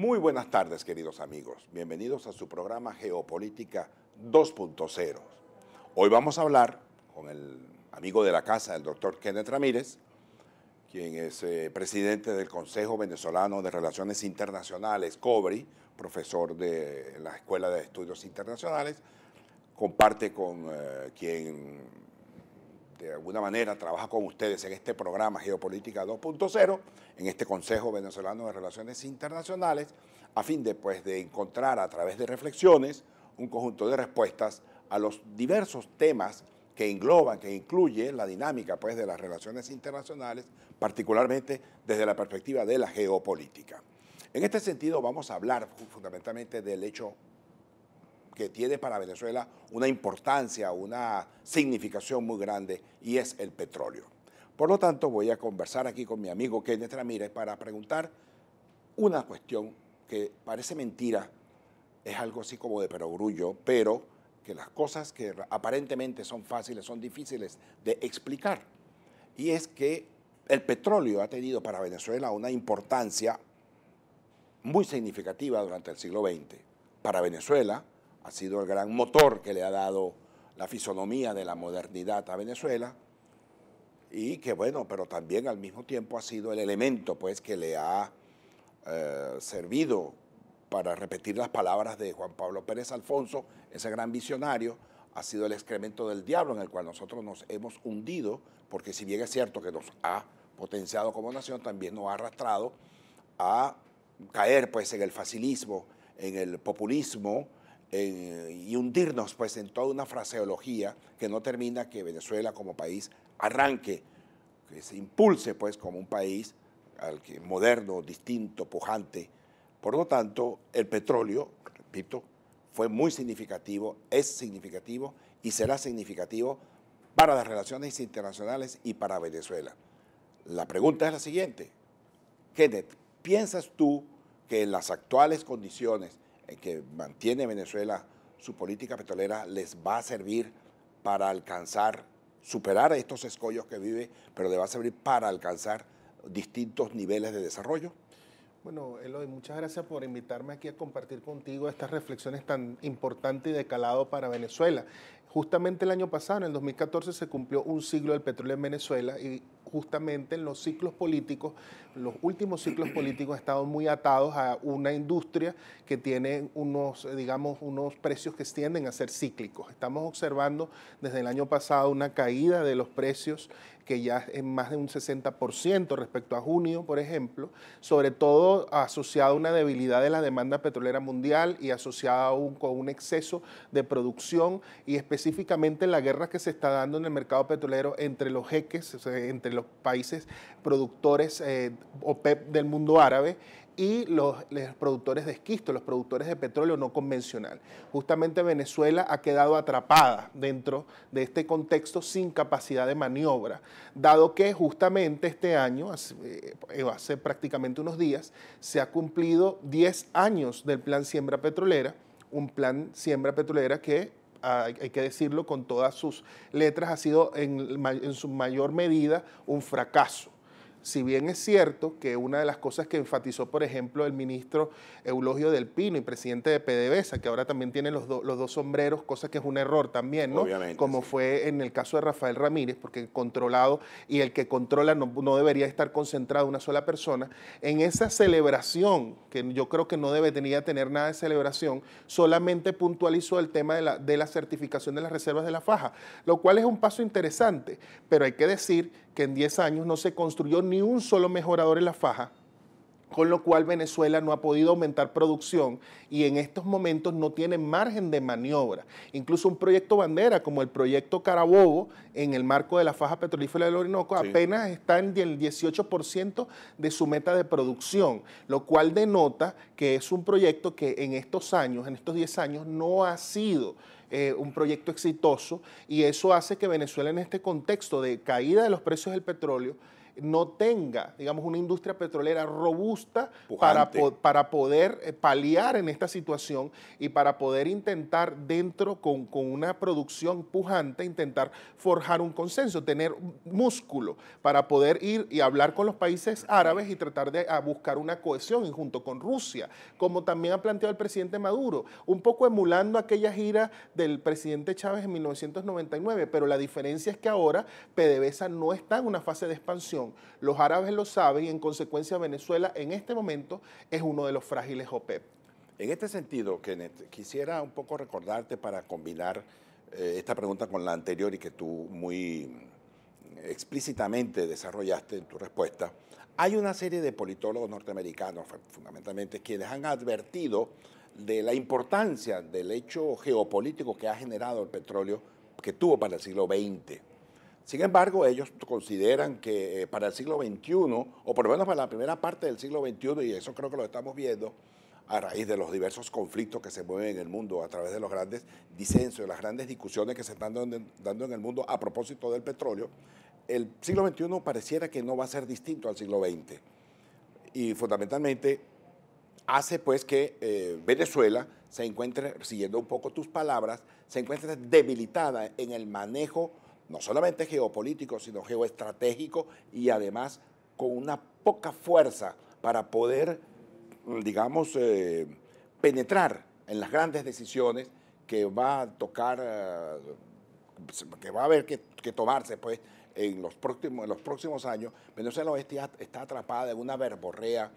Muy buenas tardes, queridos amigos. Bienvenidos a su programa Geopolítica 2.0. Hoy vamos a hablar con el amigo de la casa, el doctor Kenneth Ramírez, quien es presidente del Consejo Venezolano de Relaciones Internacionales, COVRI, profesor de la Escuela de Estudios Internacionales, comparte con quien de alguna manera trabaja con ustedes en este programa Geopolítica 2.0, en este Consejo Venezolano de Relaciones Internacionales, a fin de encontrar a través de reflexiones un conjunto de respuestas a los diversos temas que engloban, que incluye la dinámica de las relaciones internacionales, particularmente desde la perspectiva de la geopolítica. En este sentido vamos a hablar fundamentalmente del hecho que tiene para Venezuela una importancia, una significación muy grande, y es el petróleo. Por lo tanto, voy a conversar aquí con mi amigo Kenneth Ramírez para preguntar una cuestión que parece mentira, es algo así como de perogrullo, pero que las cosas que aparentemente son fáciles son difíciles de explicar. Y es que el petróleo ha tenido para Venezuela una importancia muy significativa durante el siglo XX. Para Venezuela ha sido el gran motor que le ha dado la fisonomía de la modernidad a Venezuela y que pero también al mismo tiempo ha sido el elemento que le ha servido para repetir las palabras de Juan Pablo Pérez Alfonso, ese gran visionario. Ha sido el excremento del diablo en el cual nosotros nos hemos hundido, porque si bien es cierto que nos ha potenciado como nación, también nos ha arrastrado a caer en el facilismo, en el populismo, y hundirnos en toda una fraseología que no termina que Venezuela como país arranque, que se impulse como un país moderno, distinto, pujante. Por lo tanto, el petróleo, repito, fue muy significativo, es significativo y será significativo para las relaciones internacionales y para Venezuela. La pregunta es la siguiente: Kenneth, ¿piensas tú que en las actuales condiciones en que mantiene Venezuela su política petrolera les va a servir para superar estos escollos que vive, pero le va a servir para alcanzar distintos niveles de desarrollo? Bueno, Eloy, muchas gracias por invitarme aquí a compartir contigo estas reflexiones tan importantes y de calado para Venezuela. Justamente el año pasado, en el 2014, se cumplió un siglo del petróleo en Venezuela y justamente en los ciclos políticos, los últimos ciclos políticos han estado muy atados a una industria que tiene unos precios que tienden a ser cíclicos. Estamos observando desde el año pasado una caída de los precios que ya es más de un 60% respecto a junio, por ejemplo, sobre todo asociado a una debilidad de la demanda petrolera mundial y asociada aún con un exceso de producción y específicamente la guerra que se está dando en el mercado petrolero entre los jeques, o sea, entre los países productores OPEP del mundo árabe y los productores de esquisto, los productores de petróleo no convencional. Justamente Venezuela ha quedado atrapada dentro de este contexto sin capacidad de maniobra, dado que justamente este año, hace prácticamente unos días, se ha cumplido 10 años del Plan Siembra Petrolera, un plan Siembra Petrolera que hay que decirlo con todas sus letras, ha sido en su mayor medida un fracaso. Si bien es cierto que una de las cosas que enfatizó, por ejemplo, el ministro Eulogio del Pino y presidente de PDVSA, que ahora también tiene los dos sombreros, cosa que es un error también, ¿no? Obviamente, como sí. fue en el caso de Rafael Ramírez, porque el controlado y el que controla no debería estar concentrado en una sola persona. En esa celebración, que yo creo que no debería tener nada de celebración, solamente puntualizó el tema de la certificación de las reservas de la faja, lo cual es un paso interesante, pero hay que decir que en 10 años no se construyó ni un solo mejorador en la faja, con lo cual Venezuela no ha podido aumentar producción y en estos momentos no tiene margen de maniobra. Incluso un proyecto bandera como el proyecto Carabobo, en el marco de la faja petrolífera del Orinoco, sí, apenas está en el 18% de su meta de producción, lo cual denota que es un proyecto que en estos años, en estos 10 años, no ha sido un proyecto exitoso, y eso hace que Venezuela, en este contexto de caída de los precios del petróleo, no tenga, digamos, una industria petrolera robusta para poder paliar en esta situación y para poder intentar dentro, con una producción pujante, intentar forjar un consenso, tener músculo para poder ir y hablar con los países árabes y tratar de buscar una cohesión junto con Rusia, como también ha planteado el presidente Maduro, un poco emulando aquella gira del presidente Chávez en 1999, pero la diferencia es que ahora PDVSA no está en una fase de expansión. Los árabes lo saben y en consecuencia Venezuela en este momento es uno de los frágiles OPEP. En este sentido, Kenneth, quisiera un poco recordarte para combinar esta pregunta con la anterior y que tú muy explícitamente desarrollaste en tu respuesta. Hay una serie de politólogos norteamericanos, fundamentalmente, quienes han advertido de la importancia del hecho geopolítico que ha generado el petróleo que tuvo para el siglo XX. Sin embargo, ellos consideran que para el siglo XXI, o por lo menos para la primera parte del siglo XXI, y eso creo que lo estamos viendo a raíz de los diversos conflictos que se mueven en el mundo a través de los grandes disensos, las grandes discusiones que se están dando en el mundo a propósito del petróleo, el siglo XXI pareciera que no va a ser distinto al siglo XX. Y fundamentalmente hace pues que Venezuela se encuentre, siguiendo un poco tus palabras, se encuentre debilitada en el manejo no solamente geopolítico, sino geoestratégico y además con una poca fuerza para poder, digamos, penetrar en las grandes decisiones que va a tocar, que va a haber que tomarse pues en los próximos años. Venezuela Oeste está atrapada en una verborrea,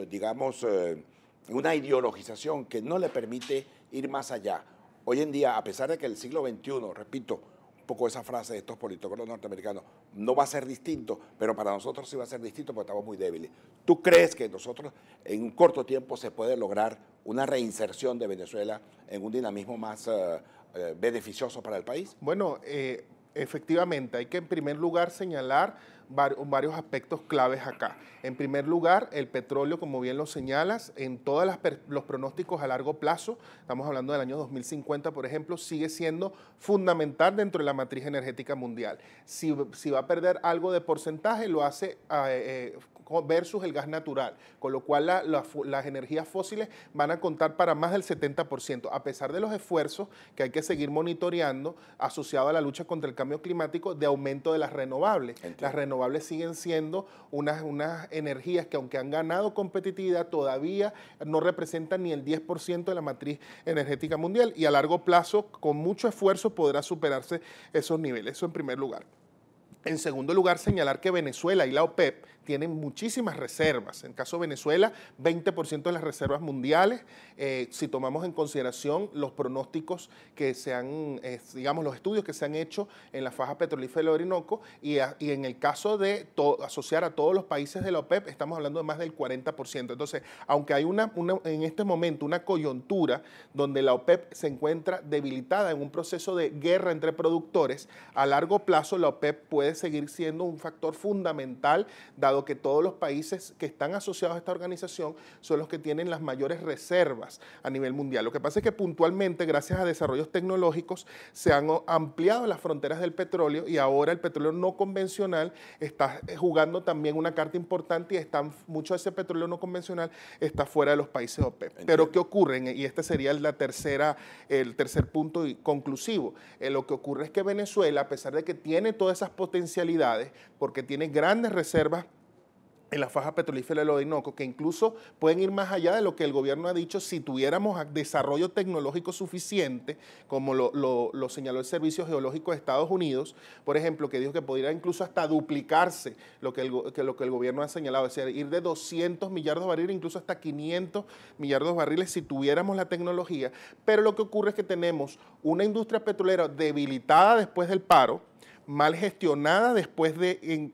digamos, en una ideologización que no le permite ir más allá. Hoy en día, a pesar de que el siglo XXI, repito, un poco esa frase de estos politólogos norteamericanos, no va a ser distinto, pero para nosotros sí va a ser distinto porque estamos muy débiles. ¿Tú crees que nosotros en un corto tiempo se puede lograr una reinserción de Venezuela en un dinamismo más beneficioso para el país? Bueno, efectivamente, hay que en primer lugar señalar varios aspectos claves acá. En primer lugar, el petróleo, como bien lo señalas, en todos los pronósticos a largo plazo, estamos hablando del año 2050, por ejemplo, sigue siendo fundamental dentro de la matriz energética mundial. Si va a perder algo de porcentaje, lo hace versus el gas natural, con lo cual las energías fósiles van a contar para más del 70%, a pesar de los esfuerzos que hay que seguir monitoreando asociados a la lucha contra el cambio climático de aumento de las renovables. Entiendo. Las renovables siguen siendo unas energías que, aunque han ganado competitividad, todavía no representan ni el 10% de la matriz energética mundial y a largo plazo, con mucho esfuerzo, podrá superarse esos niveles. Eso en primer lugar. En segundo lugar, señalar que Venezuela y la OPEP tienen muchísimas reservas. En caso de Venezuela, 20% de las reservas mundiales, si tomamos en consideración los pronósticos que se han, digamos, los estudios que se han hecho en la faja petrolífera del Orinoco, y en el caso de asociar a todos los países de la OPEP, estamos hablando de más del 40%. Entonces, aunque hay en este momento una coyuntura donde la OPEP se encuentra debilitada en un proceso de guerra entre productores, a largo plazo la OPEP puede seguir siendo un factor fundamental, dado que todos los países que están asociados a esta organización son los que tienen las mayores reservas a nivel mundial. Lo que pasa es que puntualmente, gracias a desarrollos tecnológicos, se han ampliado las fronteras del petróleo y ahora el petróleo no convencional está jugando también una carta importante y mucho de ese petróleo no convencional está fuera de los países OPEP. Entiendo. Pero ¿qué ocurre? Y este sería el tercer punto conclusivo. Lo que ocurre es que Venezuela, a pesar de que tiene todas esas potencialidades, porque tiene grandes reservas en la faja petrolífera del Orinoco, que incluso pueden ir más allá de lo que el gobierno ha dicho si tuviéramos desarrollo tecnológico suficiente, como lo señaló el Servicio Geológico de Estados Unidos, por ejemplo, que dijo que podría incluso hasta duplicarse lo que el gobierno ha señalado, es decir, ir de 200 millardos de barriles incluso hasta 500 millardos de barriles si tuviéramos la tecnología. Pero lo que ocurre es que tenemos una industria petrolera debilitada después del paro, mal gestionada después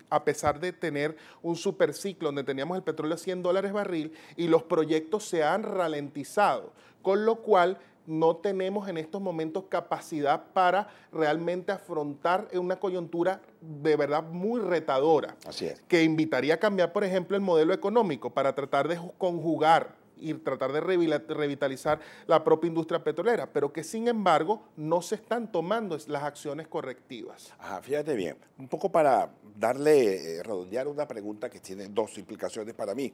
a pesar de tener un superciclo donde teníamos el petróleo a $100 barril y los proyectos se han ralentizado, con lo cual no tenemos en estos momentos capacidad para realmente afrontar una coyuntura de verdad muy retadora. Así es. Que invitaría a cambiar, por ejemplo, el modelo económico para tratar de conjugar y tratar de revitalizar la propia industria petrolera, pero que sin embargo no se están tomando las acciones correctivas. Ajá, fíjate bien, un poco para darle, redondear una pregunta que tiene dos implicaciones para mí,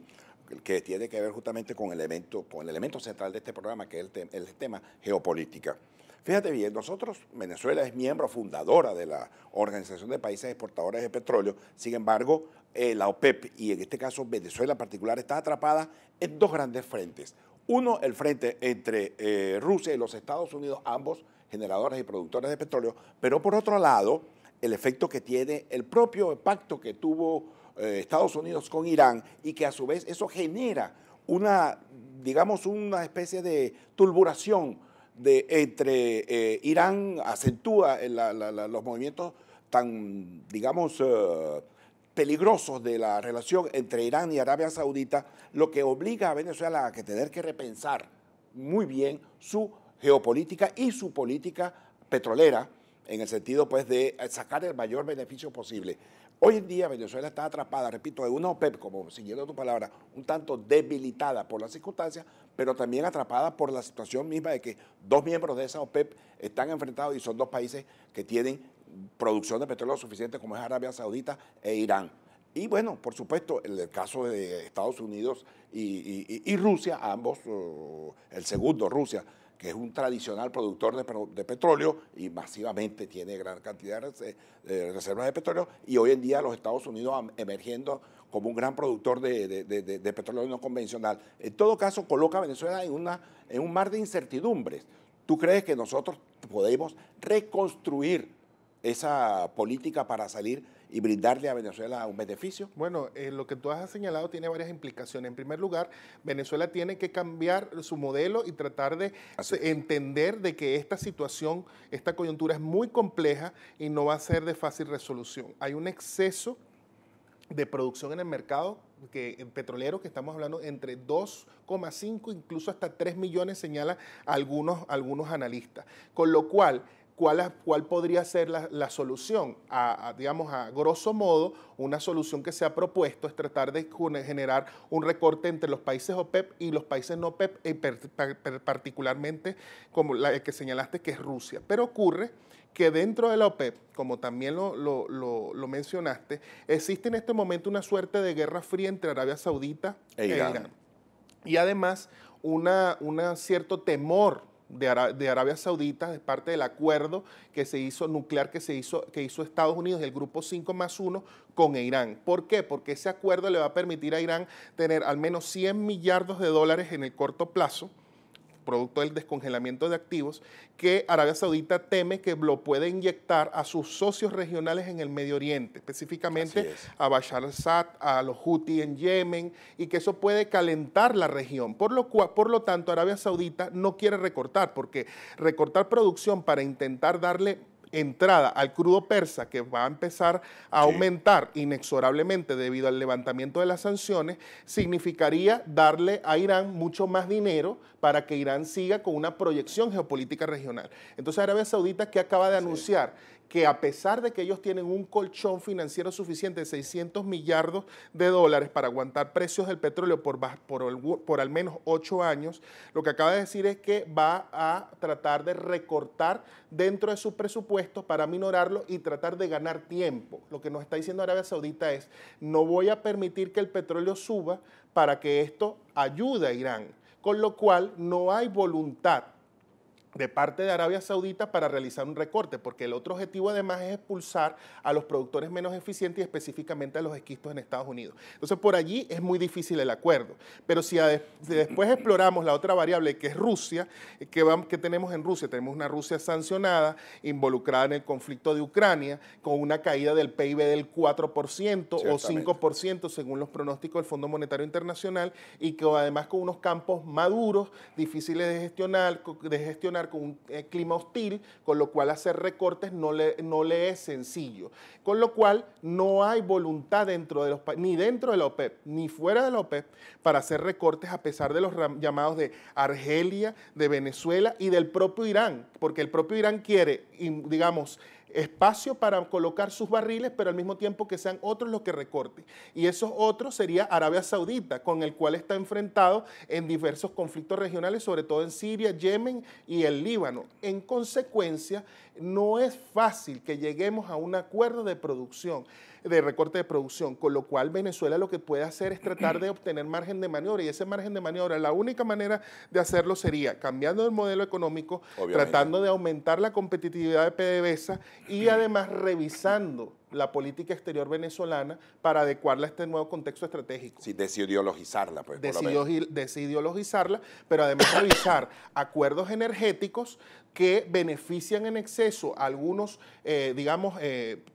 que tiene que ver justamente con el elemento central de este programa, que es el tema geopolítica. Fíjate bien, Venezuela es miembro fundadora de la Organización de Países Exportadores de Petróleo, sin embargo, la OPEP, y en este caso Venezuela en particular, está atrapada en dos grandes frentes. Uno, el frente entre Rusia y los Estados Unidos, ambos generadores y productores de petróleo, pero por otro lado, el efecto que tiene el propio pacto que tuvo Estados Unidos con Irán y que a su vez eso genera una especie de turbulación entre Irán, acentúa los movimientos tan, peligrosos de la relación entre Irán y Arabia Saudita, lo que obliga a Venezuela a tener que repensar muy bien su geopolítica y su política petrolera, en el sentido pues de sacar el mayor beneficio posible. Hoy en día Venezuela está atrapada, repito, en una OPEP, como siguiendo tu palabra, un tanto debilitada por las circunstancias, pero también atrapada por la situación misma de que dos miembros de esa OPEP están enfrentados y son dos países que tienen producción de petróleo suficiente, como es Arabia Saudita e Irán. Y bueno, por supuesto, en el caso de Estados Unidos y Rusia, ambos, el segundo, Rusia, que es un tradicional productor de petróleo y masivamente tiene gran cantidad de reservas de petróleo, y hoy en día los Estados Unidos emergiendo como un gran productor de petróleo no convencional. En todo caso, coloca a Venezuela en un mar de incertidumbres. ¿Tú crees que nosotros podemos reconstruir esa política para salir y brindarle a Venezuela un beneficio? Bueno, lo que tú has señalado tiene varias implicaciones. En primer lugar, Venezuela tiene que cambiar su modelo y tratar de entender de que esta situación, esta coyuntura es muy compleja y no va a ser de fácil resolución. Hay un exceso de producción en el mercado petrolero, que estamos hablando entre 2,5 incluso hasta 3 millones, señalan algunos analistas. Con lo cual, ¿cuál podría ser la solución? Digamos, a grosso modo, una solución que se ha propuesto es tratar de generar un recorte entre los países OPEP y los países no OPEP, particularmente como el que señalaste, que es Rusia. Pero ocurre que dentro de la OPEP, como también lo mencionaste, existe en este momento una suerte de guerra fría entre Arabia Saudita e Irán. Y además, un cierto temor de Arabia Saudita de parte del acuerdo que se hizo nuclear que hizo Estados Unidos, el grupo 5+1 con Irán. ¿Por qué? Porque ese acuerdo le va a permitir a Irán tener al menos 100 millardos de dólares en el corto plazo, producto del descongelamiento de activos, que Arabia Saudita teme que lo puede inyectar a sus socios regionales en el Medio Oriente, específicamente a Bashar al-Assad, a los Houthi en Yemen, y que eso puede calentar la región. Por lo tanto, Arabia Saudita no quiere recortar, porque recortar producción para intentar darle entrada al crudo persa, que va a empezar a aumentar inexorablemente debido al levantamiento de las sanciones, significaría darle a Irán mucho más dinero para que Irán siga con una proyección geopolítica regional. Entonces, Arabia Saudita, que acaba de anunciar que a pesar de que ellos tienen un colchón financiero suficiente de 600 millardos de dólares para aguantar precios del petróleo por al menos 8 años, lo que acaba de decir es que va a tratar de recortar dentro de su presupuesto para minorarlo y tratar de ganar tiempo. Lo que nos está diciendo Arabia Saudita es: no voy a permitir que el petróleo suba para que esto ayude a Irán, con lo cual no hay voluntad de parte de Arabia Saudita para realizar un recorte, porque el otro objetivo además es expulsar a los productores menos eficientes y específicamente a los esquistos en Estados Unidos. Entonces, por allí es muy difícil el acuerdo. Pero si después exploramos la otra variable, que es Rusia, ¿qué tenemos en Rusia? Tenemos una Rusia sancionada, involucrada en el conflicto de Ucrania, con una caída del PIB del 4% o 5% según los pronósticos del Fondo Monetario Internacional, y que además con unos campos maduros, difíciles de gestionar con un clima hostil, con lo cual hacer recortes no le es sencillo. Con lo cual no hay voluntad ni dentro de la OPEP, ni fuera de la OPEP, para hacer recortes, a pesar de los llamados de Argelia, de Venezuela y del propio Irán, porque el propio Irán quiere, digamos, espacio para colocar sus barriles, pero al mismo tiempo que sean otros los que recorten. Y esos otros sería Arabia Saudita, con el cual está enfrentado en diversos conflictos regionales, sobre todo en Siria, Yemen y el Líbano. En consecuencia, no es fácil que lleguemos a un acuerdo de producción, de recorte de producción, con lo cual Venezuela lo que puede hacer es tratar de obtener margen de maniobra, y ese margen de maniobra, la única manera de hacerlo sería cambiando el modelo económico, tratando de aumentar la competitividad de PDVSA y además revisando la política exterior venezolana para adecuarla a este nuevo contexto estratégico. Sí, desideologizarla, pues. Desideologizarla, pero además revisar acuerdos energéticos que benefician en exceso a algunos,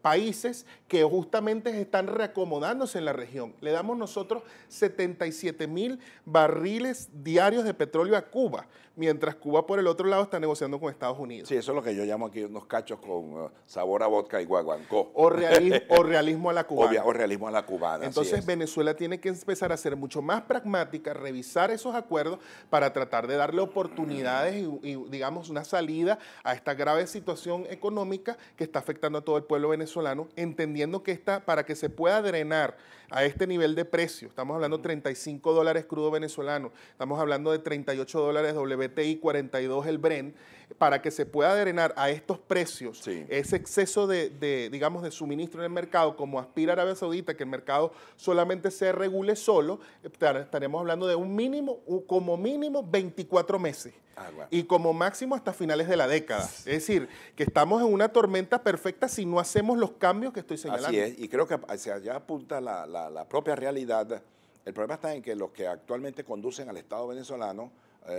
países que justamente están reacomodándose en la región. Le damos nosotros 77.000 barriles diarios de petróleo a Cuba, mientras Cuba por el otro lado está negociando con Estados Unidos. Sí, eso es lo que yo llamo aquí unos cachos con sabor a vodka y guaguancó. O realismo a la cubana. O realismo a la cubana. Entonces Venezuela tiene que empezar a ser mucho más pragmática, revisar esos acuerdos para tratar de darle oportunidades y digamos, una salida a esta grave situación económica que está afectando a todo el pueblo venezolano, entendiendo que para que se pueda drenar a este nivel de precio, estamos hablando de $35 crudo venezolano, estamos hablando de $38 WTI, 42 el Brent, para que se pueda drenar a estos precios, sí, ese exceso digamos, de suministro en el mercado, como aspira Arabia Saudita, que el mercado solamente se regule solo, estaremos hablando de un mínimo, como mínimo 24 meses. Bueno. Y como máximo hasta finales de la década. Es decir, que estamos en una tormenta perfecta si no hacemos los cambios que estoy señalando. Así es, y creo que hacia allá apunta la propia realidad. El problema está en que los que actualmente conducen al Estado venezolano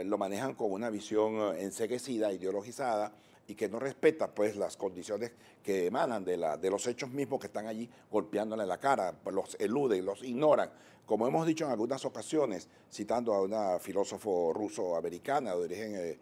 lo manejan con una visión enceguecida, ideologizada, y que no respeta pues las condiciones que emanan de los hechos mismos que están allí golpeándole en la cara, pues los eluden, los ignoran. Como hemos dicho en algunas ocasiones, citando a una filósofo ruso-americana de origen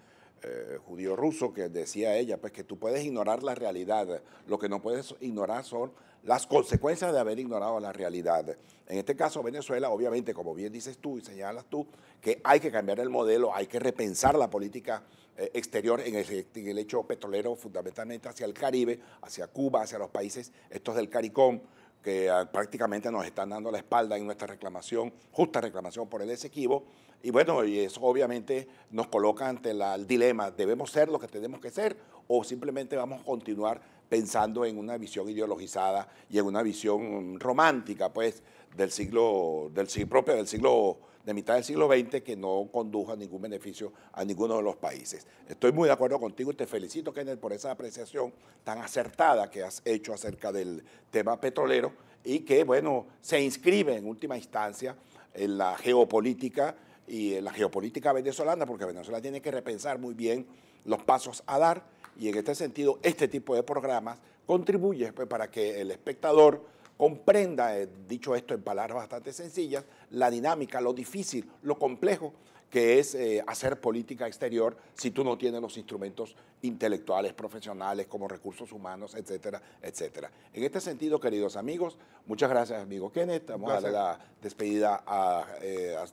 judío ruso, que decía ella pues que tú puedes ignorar la realidad, lo que no puedes ignorar son las consecuencias de haber ignorado la realidad. En este caso Venezuela, obviamente, como bien dices tú y señalas tú, que hay que cambiar el modelo, hay que repensar la política exterior en el hecho petrolero, fundamentalmente hacia el Caribe, hacia Cuba, hacia los países estos del CARICOM, que prácticamente nos están dando la espalda en nuestra reclamación, justa reclamación por el Esequibo. Y bueno, y eso obviamente nos coloca ante el dilema, ¿debemos ser lo que tenemos que ser o simplemente vamos a continuar pensando en una visión ideologizada y en una visión romántica, pues, del siglo de mitad del siglo XX, que no condujo a ningún beneficio a ninguno de los países? Estoy muy de acuerdo contigo y te felicito, Kenneth, por esa apreciación tan acertada que has hecho acerca del tema petrolero y que, bueno, se inscribe en última instancia en la geopolítica y en la geopolítica venezolana, porque Venezuela tiene que repensar muy bien los pasos a dar, y en este sentido este tipo de programas contribuye pues, para que el espectador comprenda, dicho esto en palabras bastante sencillas, la dinámica, lo difícil, lo complejo que es hacer política exterior si tú no tienes los instrumentos intelectuales, profesionales, como recursos humanos, etcétera, etcétera. En este sentido, queridos amigos, muchas gracias, amigo Kenneth. Vamos a darle la despedida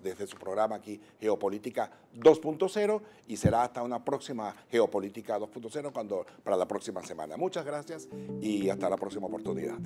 desde su programa aquí, Geopolítica 2.0, y será hasta una próxima Geopolítica 2.0 para la próxima semana. Muchas gracias y hasta la próxima oportunidad.